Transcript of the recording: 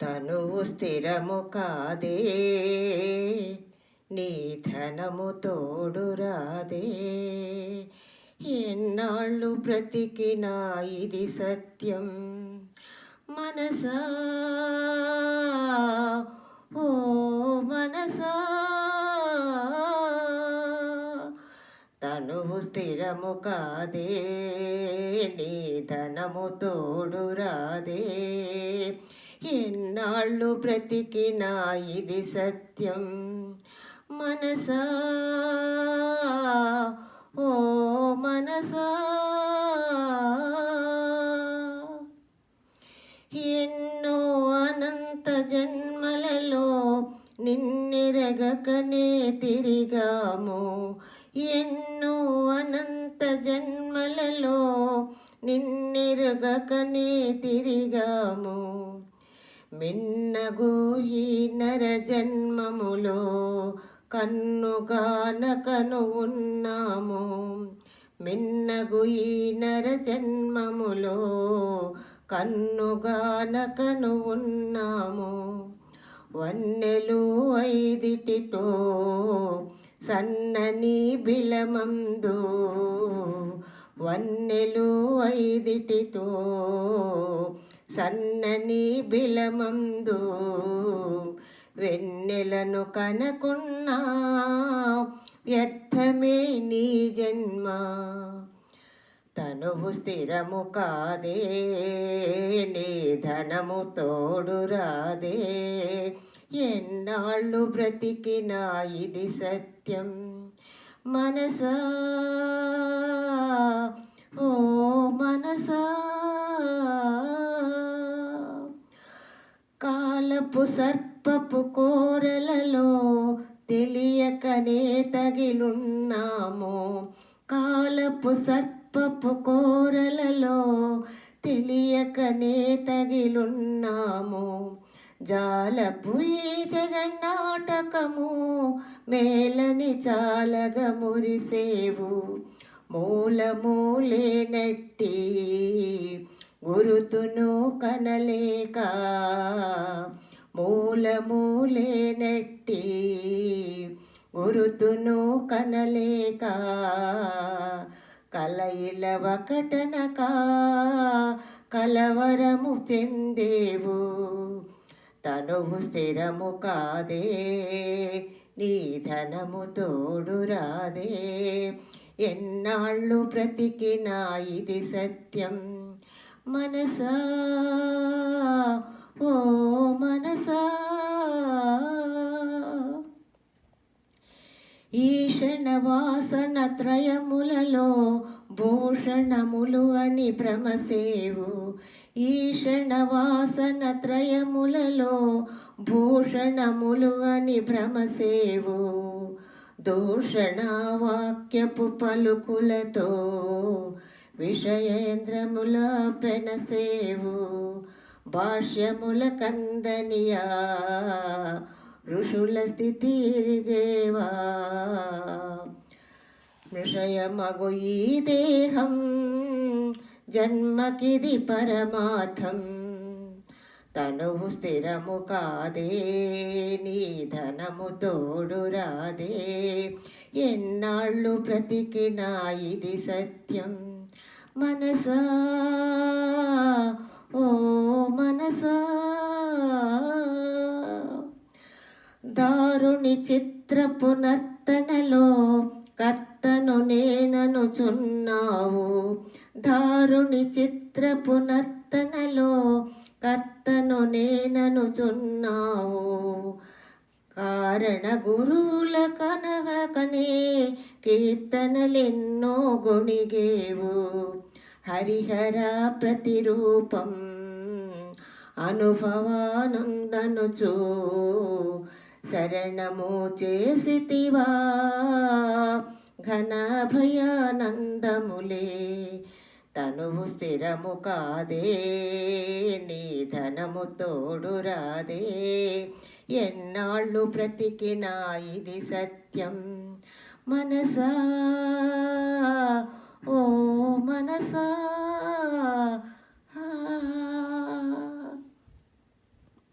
తనువు స్థిరము కాదే, నీ ధనము తోడు రాదే. ఎన్నాళ్ళు బ్రతికినా ఇది సత్యం మనసా, ఓ మనసా. తనువు స్థిరము కాదే, నీ ధనము తోడు రాదే. ఎన్నాళ్ళు బ్రతికినా ఇది సత్యం మనసా, ఓ మనసా. ఎన్నో అనంత జన్మలలో నిన్నెరగకనే తిరిగాము, ఎన్నో అనంత జన్మలలో నిన్నెరగకనే తిరిగాము. మిన్నగు ఈ నర జన్మములో కన్నుగానకను ఉన్నాము, మిన్నగు ఈ నర జన్మములో కన్నుగానకను ఉన్నాము. వన్నెలు ఐదిటితో సన్నని బిలమందు, వన్నెలు ఐదిటితో సన్నని బిలమందు వెన్నెలను కనకున్నా వ్యర్థమే నీ జన్మ. తనువు స్థిరము కాదే, నీ ధనము తోడు రాదే. ఎన్నాళ్ళు బ్రతికినా ఇది సత్యం మనసా, ఓ మనసా. కాలపు సర్పపు కోరలలో తెలియకనే తగిలున్నాము, కాలపు సర్పపు కోరలలో తెలియకనే తగిలున్నాము. జాలపు ఈ జగన్నాటకము మేలని చాలగా మురిసేవు, మూలమూలే నట్టి గురుతును కనలేక, మూలమూలే నట్టి గురుతును కనలేక. కలయిల ఒకటనక కలవరము చెందేవు. తనువు స్థిరము కాదే, నీ ధనము తోడు రాదే. ఎన్నాళ్ళు బ్రతికినా ఇది సత్యం మనసా, ఓ మనసా. ఈషణ వాసన త్రయములలో భూషణములు అని భ్రమసేవు, ఈషణ వాసన త్రయములలో భూషణములు అని భ్రమసేవు. దూషణ వాక్యపు పలుకులతో విషయేంద్రముల పెనసేవు. భాష్యముల కందనియా ఋషుల స్థితి ఎరిగేవా. విషయమగు ఈ దేహం జన్మకిది పరమార్థం. తనువు స్థిరము కాదే, నీ ధనము తోడు రాదే. ఎన్నాళ్ళు బ్రతికినా ఇది సత్యం మనసా, ఓ మనసా. దారుని చిత్రపు నర్తనలో కర్తను నేననుచున్నావు, దారుని చిత్రపు నర్తనలో కర్తను నేననుచున్నావు. కారణ గురువుల కనగకనే కీర్తనలెన్నో గొణిగేవు. హరిహర ప్రతిరూపం అనుభవానందనుచు శరణము చేసితివా. ఘన భయానందములే తనువు స్థిరము కాదే, నీ ధనము తోడు రాదే. ఎన్నాళ్ళు బ్రతికినా ఇది సత్యం మనసా, ఓ మనసా.